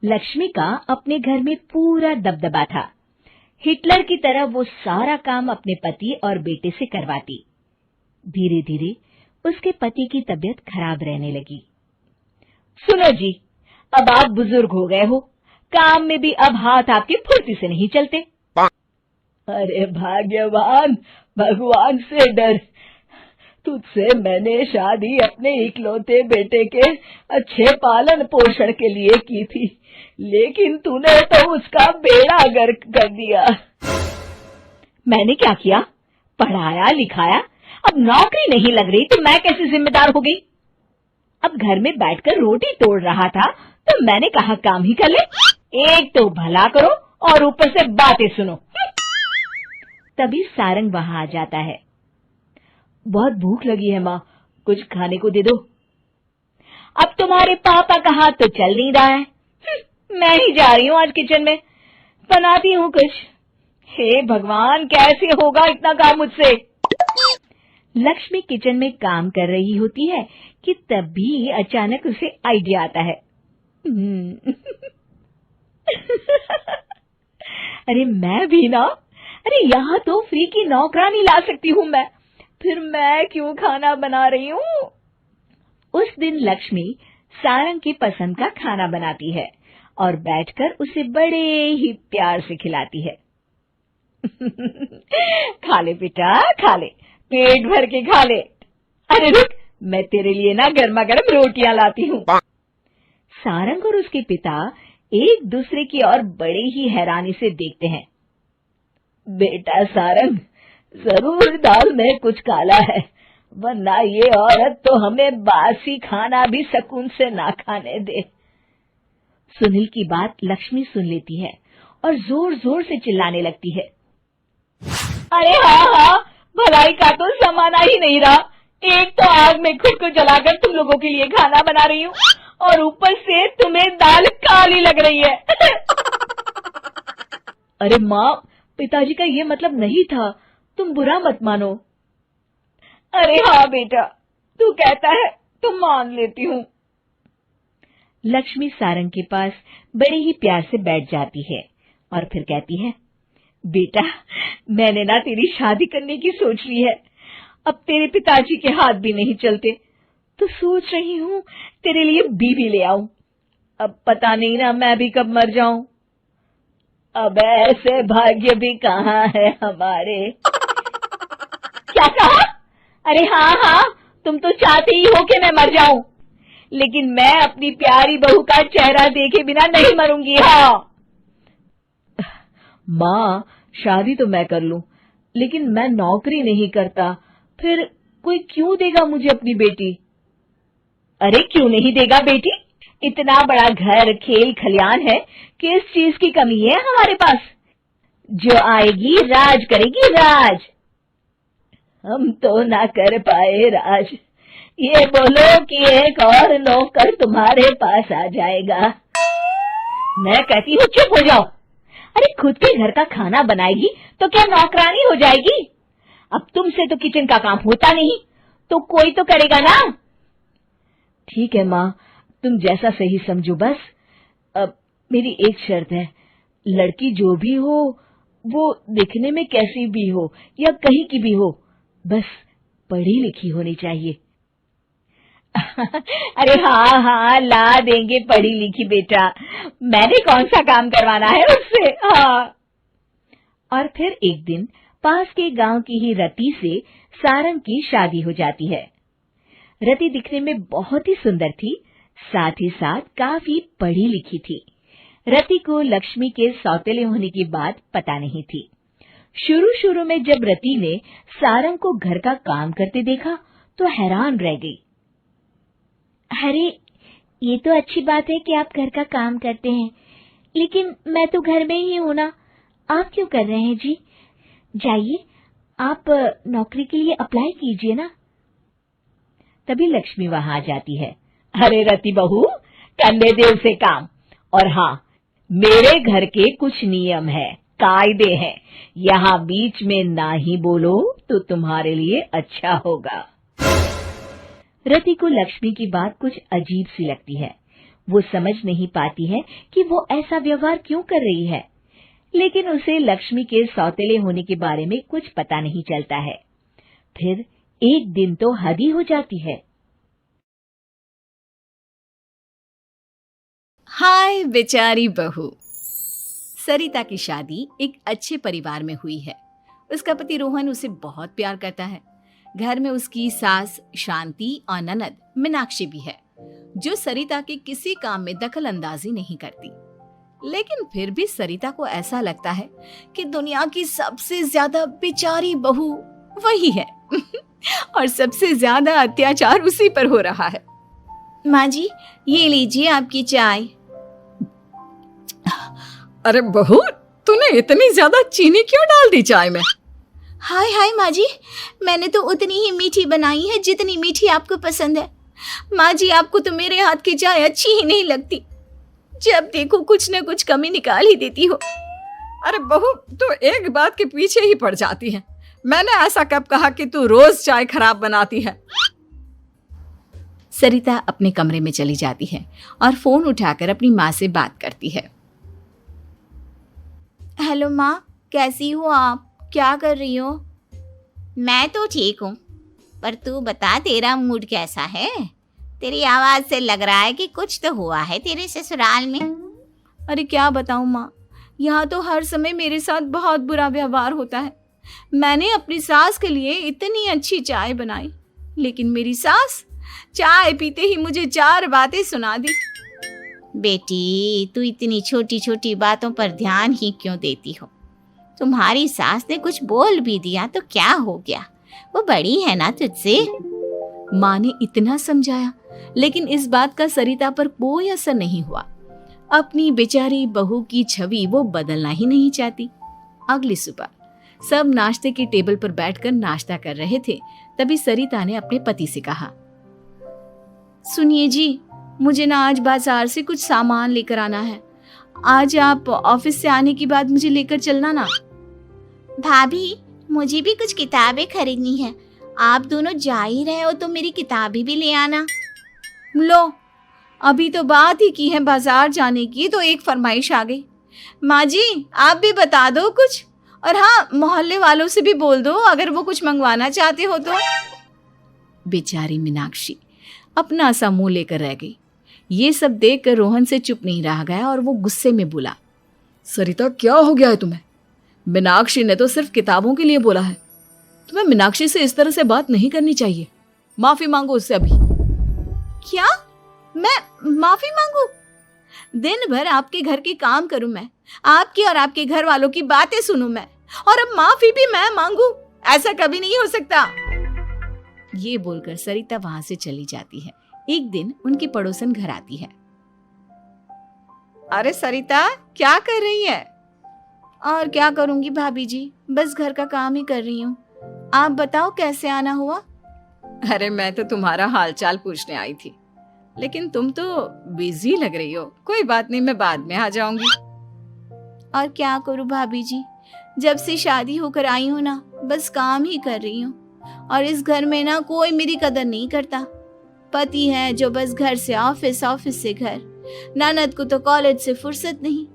लक्ष्मी का अपने घर में पूरा दबदबा था। हिटलर की तरह वो सारा काम अपने पति और बेटे से करवाती। धीरे धीरे उसके पति की तबीयत खराब रहने लगी। सुनो जी, अब आप बुजुर्ग हो गए हो, काम में भी अब हाथ आपके फुर्ती से नहीं चलते। अरे भाग्यवान, भगवान से डर। तुझसे मैंने शादी अपने इकलौते बेटे के अच्छे पालन पोषण के लिए की थी, लेकिन तूने तो उसका बेड़ा गर्क कर दिया। मैंने क्या किया? पढ़ाया लिखाया, अब नौकरी नहीं लग रही तो मैं कैसे जिम्मेदार हो गई? अब घर में बैठकर रोटी तोड़ रहा था तो मैंने कहा काम ही कर ले। एक तो भला करो और ऊपर से बातें सुनो। तभी सारंग वहां आ जाता है। बहुत भूख लगी है माँ, कुछ खाने को दे दो। अब तुम्हारे पापा का हाथ तो चल नहीं रहा है। मैं ही जा रही हूँ आज किचन में, बनाती हूँ कुछ। हे भगवान, कैसे होगा इतना काम मुझसे? लक्ष्मी किचन में काम कर रही होती है कि तभी अचानक उसे आइडिया आता है। अरे मैं भी ना, अरे यहाँ तो फ्री की नौकरानी ला सकती हूँ मैं, फिर मैं क्यों खाना बना रही हूँ? उस दिन लक्ष्मी सारंग की पसंद का खाना बनाती है और बैठकर उसे बड़े ही प्यार से खिलाती है। खा ले बेटा, खा ले, पेट भर के खा ले। अरे रुक, मैं तेरे लिए ना गर्मा गर्म रोटियां लाती हूँ। सारंग और उसके पिता एक दूसरे की ओर बड़े ही हैरानी से देखते हैं। बेटा सारंग, जरूर दाल में कुछ काला है, वरना ये औरत तो हमें बासी खाना भी सुकून से ना खाने दे। सुनील की बात लक्ष्मी सुन लेती है और जोर जोर से चिल्लाने लगती है। अरे हाँ, भलाई का तो जमाना ही नहीं रहा। एक तो आग में खुद को जलाकर तुम लोगों के लिए खाना बना रही हूँ और ऊपर से तुम्हें दाल काली लग रही है। अरे माँ, पिताजी का ये मतलब नहीं था, तुम बुरा मत मानो। अरे हाँ बेटा, तू कहता है तो मान लेती हूँ। लक्ष्मी सारंग के पास बड़े ही प्यार से बैठ जाती है और फिर कहती है, बेटा मैंने ना तेरी शादी करने की सोच ली है। अब तेरे पिताजी के हाथ भी नहीं चलते तो सोच रही हूँ तेरे लिए बीवी ले आऊं। अब पता नहीं ना मैं भी कब मर जाऊं। अब ऐसे भाग्य भी कहाँ है हमारे। क्या कहा? अरे हाँ, तुम तो चाहते ही हो कि मैं मर जाऊं, लेकिन मैं अपनी प्यारी बहू का चेहरा देखे बिना नहीं मरूंगी। हाँ माँ, शादी तो मैं कर लूं, लेकिन मैं नौकरी नहीं करता, फिर कोई क्यों देगा मुझे अपनी बेटी? अरे क्यों नहीं देगा बेटी? इतना बड़ा घर, खेल खलियान है, किस चीज की कमी है हमारे पास? जो आएगी राज करेगी, राज। हम तो ना कर पाए राज, ये बोलो कि एक और नौकर तुम्हारे पास आ जाएगा। मैं कहती हूँ चुप हो जाओ। अरे खुद के घर का खाना बनाएगी तो क्या नौकरानी हो जाएगी? अब तुमसे तो किचन का काम होता नहीं, तो कोई तो करेगा ना। ठीक है माँ, तुम जैसा सही समझो बस। अब मेरी एक शर्त है, लड़की जो भी हो वो दिखने में कैसी भी हो या कहीं की भी हो, बस पढ़ी लिखी होनी चाहिए। अरे हाँ, ला देंगे पढ़ी लिखी बेटा, मैंने कौन सा काम करवाना है उससे। हाँ। और फिर एक दिन पास के गांव की ही रति से सारंग की शादी हो जाती है। रति दिखने में बहुत ही सुंदर थी, साथ ही साथ काफी पढ़ी लिखी थी। रति को लक्ष्मी के सौतेले होने की बात पता नहीं थी। शुरू में जब रति ने सारंग को घर का काम करते देखा तो हैरान रह गई। अरे ये तो अच्छी बात है कि आप घर का काम करते हैं, लेकिन मैं तो घर में ही हूं ना, आप क्यों कर रहे हैं जी? जाइए, आप नौकरी के लिए अप्लाई कीजिए ना। तभी लक्ष्मी वहां आ जाती है। अरे रति बहू, करने दे उसे काम। और हाँ, मेरे घर के कुछ नियम है, कायदे हैं, यहाँ बीच में ना ही बोलो तो तुम्हारे लिए अच्छा होगा। रति को लक्ष्मी की बात कुछ अजीब सी लगती है। वो समझ नहीं पाती है कि वो ऐसा व्यवहार क्यों कर रही है, लेकिन उसे लक्ष्मी के सौतेले होने के बारे में कुछ पता नहीं चलता है। फिर एक दिन तो हद ही हो जाती है। हाय बेचारी बहू। सरिता की शादी एक अच्छे परिवार में हुई है। उसका पति रोहन उसे बहुत प्यार करता है। घर में उसकी सास शांति और ननद मीनाक्षी भी है, जो सरिता के किसी काम में दखल अंदाजी नहीं करती। लेकिन फिर भी सरिता को ऐसा लगता है कि दुनिया की सबसे ज्यादा बेचारी बहू वही है और सबसे ज्यादा अत्याचार उसी पर हो रहा है। माँ जी, ये लीजिए आपकी चाय। अरे बहू, तूने इतनी ज्यादा चीनी क्यों डाल दी चाय में? हाय हाय माँ जी, मैंने तो उतनी ही मीठी बनाई है जितनी मीठी आपको पसंद है। माँ जी, आपको तो मेरे हाथ की चाय अच्छी ही नहीं लगती। जब देखो कुछ न कुछ कमी निकाल ही देती हो। अरे बहू, तू एक बात के पीछे ही पड़ जाती है। मैंने ऐसा कब कहा कि तू रोज चाय खराब बनाती है? सरिता अपने कमरे में चली जाती है और फोन उठाकर अपनी माँ से बात करती है। हेलो माँ, कैसी हो आप? क्या कर रही हो? मैं तो ठीक हूँ, पर तू बता, तेरा मूड कैसा है? तेरी आवाज से लग रहा है कि कुछ तो हुआ है तेरे ससुराल में। अरे क्या बताऊँ माँ, यहाँ तो हर समय मेरे साथ बहुत बुरा व्यवहार होता है। मैंने अपनी सास के लिए इतनी अच्छी चाय बनाई, लेकिन मेरी सास चाय पीते ही मुझे 4 बातें सुना दी। बेटी, तू इतनी छोटी छोटी बातों पर ध्यान ही क्यों देती हो? तुम्हारी सास ने कुछ बोल भी दिया तो क्या हो गया, वो बड़ी है ना तुझसे। माँ ने इतना समझाया, लेकिन इस बात का सरिता पर कोई असर नहीं हुआ। अपनी बेचारी बहू की छवि वो बदलना ही नहीं चाहती। अगली सुबह सब नाश्ते की टेबल पर बैठकर नाश्ता कर रहे थे, तभी सरिता ने अपने पति से कहा, सुनिए जी, मुझे ना आज बाजार से कुछ सामान लेकर आना है। आज आप ऑफिस से आने के बाद मुझे लेकर चलना ना। भाभी, मुझे भी कुछ किताबें खरीदनी है। आप दोनों जा ही रहे हो तो मेरी किताबें भी ले आना। लो, अभी तो बात ही की है बाजार जाने की तो एक फरमाइश आ गई। माँ जी, आप भी बता दो कुछ, और हाँ, मोहल्ले वालों से भी बोल दो अगर वो कुछ मंगवाना चाहते हो तो। बेचारी मीनाक्षी अपना सा मुंह लेकर रह गई। ये सब देखकर रोहन से चुप नहीं रह गया और वो गुस्से में बोला, सरिता, क्या हो गया है तुम्हें? मीनाक्षी ने तो सिर्फ किताबों के लिए बोला है। तुम्हें मीनाक्षी से इस तरह से बात नहीं करनी चाहिए। माफी मांगो उससे अभी। क्या? मैं माफी मांगू? दिन भर आपके घर के काम करूं मैं, आपकी और आपके घर वालों की बातें सुनूं मैं, और अब माफी भी मैं मांगू? ऐसा कभी नहीं हो सकता। ये बोलकर सरिता वहां से चली जाती है। एक दिन उनकी पड़ोसन घर आती है। अरे सरिता, क्या कर रही है? और क्या करूंगी भाभी जी, बस घर का काम ही कर रही हूँ। आप बताओ कैसे आना हुआ? अरे मैं तो तुम्हारा हालचाल पूछने आई थी, लेकिन तुम तो बिजी लग रही हो। कोई बात नहीं, मैं बाद में आ जाऊंगी। और क्या करूं भाभी जी, जब से शादी होकर आई हूँ ना, बस काम ही कर रही हूँ, और इस घर में ना कोई मेरी कदर नहीं करता। पति है जो बस घर से ऑफिस, ऑफिस से घर। ननद को तो कॉलेज से फुर्सत नहीं।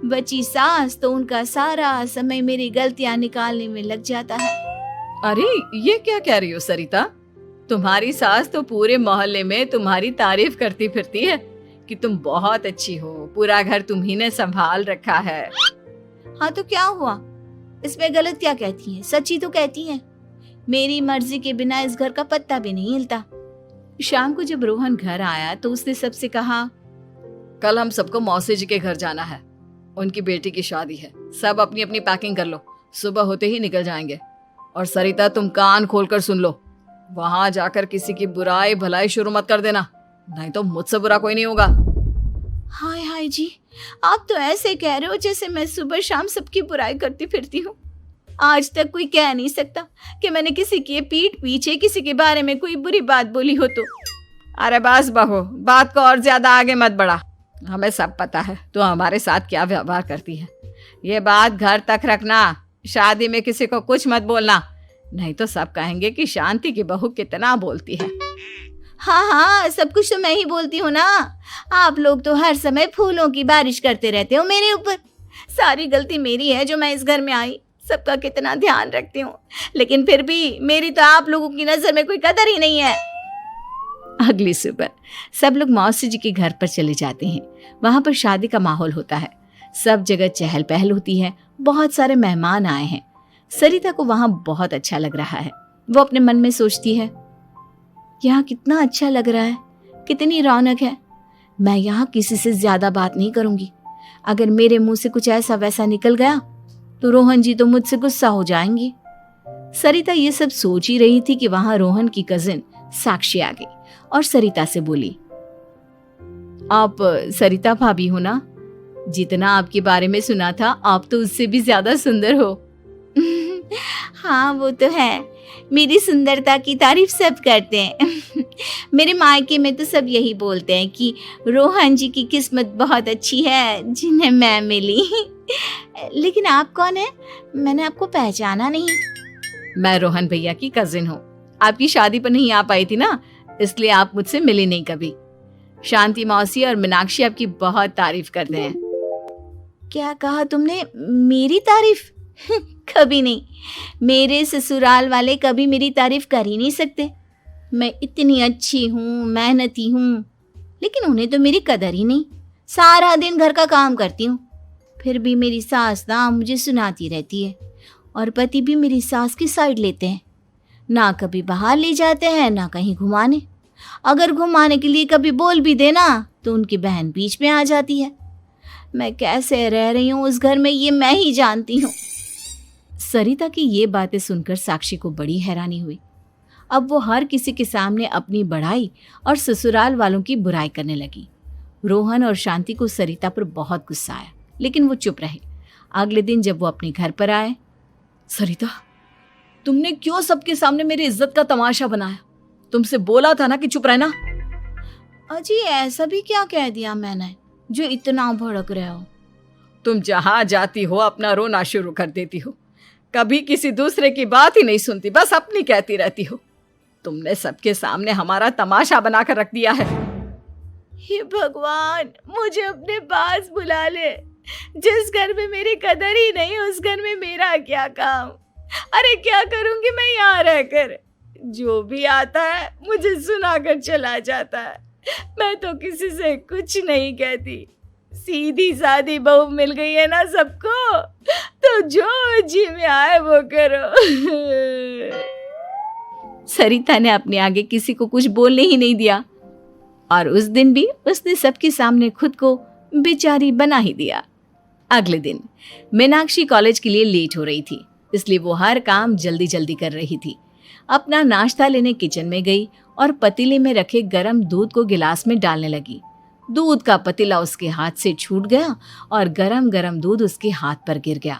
बची सास तो उनका सारा समय मेरी गलतियां निकालने में लग जाता है। अरे ये क्या कह रही हो सरिता? तुम्हारी सास तो पूरे मोहल्ले में तुम्हारी तारीफ करती फिरती है कि तुम बहुत अच्छी हो, पूरा घर तुम्ही ने संभाल रखा है। हाँ तो क्या हुआ, इसमें गलत क्या कहती है? सच्ची तो कहती है। मेरी मर्जी के बिना इस घर का पत्ता भी नहीं हिलता। शाम को जब रोहन घर आया तो उसने सबसे कहा, कल हम सबको मौसी जी के घर जाना है, उनकी बेटी की शादी है। सब अपनी अपनी पैकिंग कर लो, सुबह होते ही निकल जाएंगे। और सरिता, तुम कान खोलकर सुन लो, वहां जाकर किसी की बुराई भलाई शुरू मत कर देना, नहीं तो मुझसे बुरा कोई नहीं होगा। हाय हाय जी, आप तो ऐसे कह रहे हो जैसे मैं सुबह शाम सबकी बुराई करती फिरती हूँ। आज तक कोई कह नहीं सकता कि मैंने किसी की पीठ पीछे किसी के बारे में कोई बुरी बात बोली हो तो। अरे बस बहू, बात को और ज्यादा आगे मत बढ़ा। हमें सब पता है तो हमारे साथ क्या व्यवहार करती है। ये बात घर तक रखना, शादी में किसी को कुछ मत बोलना, नहीं तो सब कहेंगे कि शांति की बहू कितना बोलती है। हाँ हाँ, सब कुछ तो मैं ही बोलती हूँ ना। आप लोग तो हर समय फूलों की बारिश करते रहते हो मेरे ऊपर। सारी गलती मेरी है जो मैं इस घर में आई। सबका कितना ध्यान रखती हूँ, लेकिन फिर भी मेरी तो आप लोगों की नज़र में कोई कदर ही नहीं है। अगली सुबह सब लोग मौसी जी के घर पर चले जाते हैं। वहाँ पर शादी का माहौल होता है। सब जगह चहल पहल होती है। बहुत सारे मेहमान आए हैं। सरिता को वहाँ बहुत अच्छा लग रहा है। वो अपने मन में सोचती है, यहाँ कितना अच्छा लग रहा है, कितनी रौनक है। मैं यहाँ किसी से ज्यादा बात नहीं करूंगी। अगर मेरे मुंह से कुछ ऐसा वैसा निकल गया तो रोहन जी तो मुझसे गुस्सा हो जाएंगी। सरिता ये सब सोच ही रही थी कि वहां रोहन की कजिन साक्षी आ गई और सरिता से बोली, आप सरिता भाभी हो ना? जितना आपके बारे में सुना था आप तो उससे भी ज्यादा सुंदर हो। हाँ वो तो है, मेरी सुंदरता की तारीफ सब करते हैं। मेरे मायके में तो सब यही बोलते हैं कि रोहन जी की किस्मत बहुत अच्छी है जिन्हें मैं मिली। लेकिन आप कौन है? मैंने आपको पहचाना नहीं। मैं रोहन भैया की कजिन हूँ। आपकी शादी पर नहीं आ पाई थी ना, इसलिए आप मुझसे मिली नहीं कभी। शांति मौसी और मीनाक्षी आपकी बहुत तारीफ करते हैं। क्या कहा तुमने? मेरी तारीफ? कभी नहीं। मेरे ससुराल वाले कभी मेरी तारीफ कर ही नहीं सकते। मैं इतनी अच्छी हूँ, मेहनती हूँ, लेकिन उन्हें तो मेरी कदर ही नहीं। सारा दिन घर का काम करती हूँ, फिर भी मेरी सास ना मुझे सुनाती रहती है और पति भी मेरी सास की साइड लेते हैं। ना कभी बाहर ले जाते हैं ना कहीं घुमाने। अगर घुमाने के लिए कभी बोल भी देना तो उनकी बहन बीच में आ जाती है। मैं कैसे रह रही हूँ उस घर में ये मैं ही जानती हूँ। सरिता की ये बातें सुनकर साक्षी को बड़ी हैरानी हुई। अब वो हर किसी के सामने अपनी बड़ाई और ससुराल वालों की बुराई करने लगी। रोहन और शांति को सरिता पर बहुत गुस्सा आया, लेकिन वो चुप रहे। अगले दिन जब वो अपने घर पर आए, सरिता, तुमने क्यों सबके सामने मेरी इज्जत का तमाशा बनाया? तुमसे बोला था ना कि चुप रहना। अजी ऐसा भी क्या कह दिया मैंने जो इतना भड़क रहे हो? तुम जहां जाती हो अपना रोना शुरू कर देती हो। कभी किसी दूसरे की बात ही नहीं सुनती, बस अपनी कहती रहती हो। तुमने सबके सामने हमारा तमाशा बनाकर रख दिया है। हे भगवान, मुझे अपने पास बुला ले। जिस घर में मेरी कदर ही नहीं उस घर में मेरा क्या काम? अरे क्या करूंगी मैं यहाँ रहकर? जो भी आता है मुझे सुनाकर चला जाता है। मैं तो किसी से कुछ नहीं कहती। सीधी सादी बहू मिल गई है ना सबको, तो जो जी में आए वो करो। सरिता ने अपने आगे किसी को कुछ बोलने ही नहीं दिया और उस दिन भी उसने सबके सामने खुद को बेचारी बना ही दिया। अगले दिन मीनाक्षी कॉलेज के लिए लेट हो रही थी, इसलिए वो हर काम जल्दी जल्दी कर रही थी। अपना नाश्ता लेने किचन में गई और पतीले में रखे गरम दूध को गिलास में डालने लगी। दूध का पतीला उसके हाथ से छूट गया और गरम गरम दूध उसके हाथ पर गिर गया।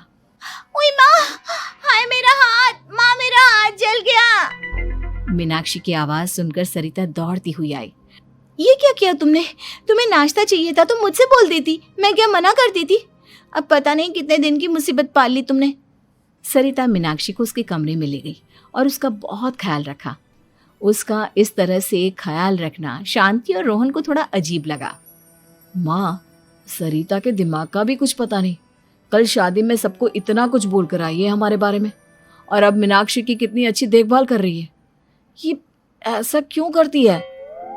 ओए माँ, हाय मेरा हाथ, माँ मेरा हाथ जल गया। मीनाक्षी की आवाज सुनकर सरिता दौड़ती हुई आई। ये क्या किया तुमने? तुम्हें नाश्ता चाहिए था तो मुझसे बोल देती, मैं क्या मना करती थी? अब पता नहीं कितने दिन की मुसीबत पाल ली तुमने। सरिता मीनाक्षी को उसके कमरे में ले गई और उसका बहुत ख्याल रखा। उसका इस तरह से ख्याल रखना शांति और रोहन को थोड़ा अजीब लगा। माँ, सरिता के दिमाग का भी कुछ पता नहीं। कल शादी में सबको इतना कुछ बोल कर आई है हमारे बारे में, और अब मीनाक्षी की कितनी अच्छी देखभाल कर रही है। ये ऐसा क्यों करती है?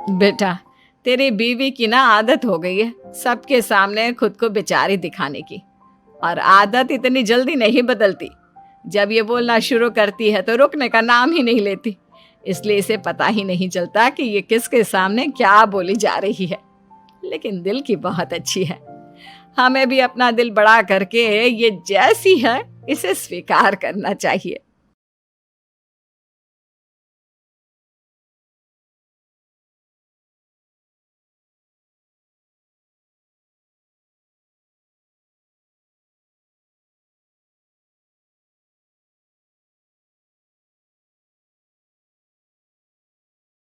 बेटा, तेरी बीवी की ना आदत हो गई है सबके सामने खुद को बेचारी दिखाने की, और आदत इतनी जल्दी नहीं बदलती। जब ये बोलना शुरू करती है तो रुकने का नाम ही नहीं लेती, इसलिए इसे पता ही नहीं चलता कि ये किसके सामने क्या बोली जा रही है। लेकिन दिल की बहुत अच्छी है। हमें भी अपना दिल बड़ा करके ये जैसी है इसे स्वीकार करना चाहिए।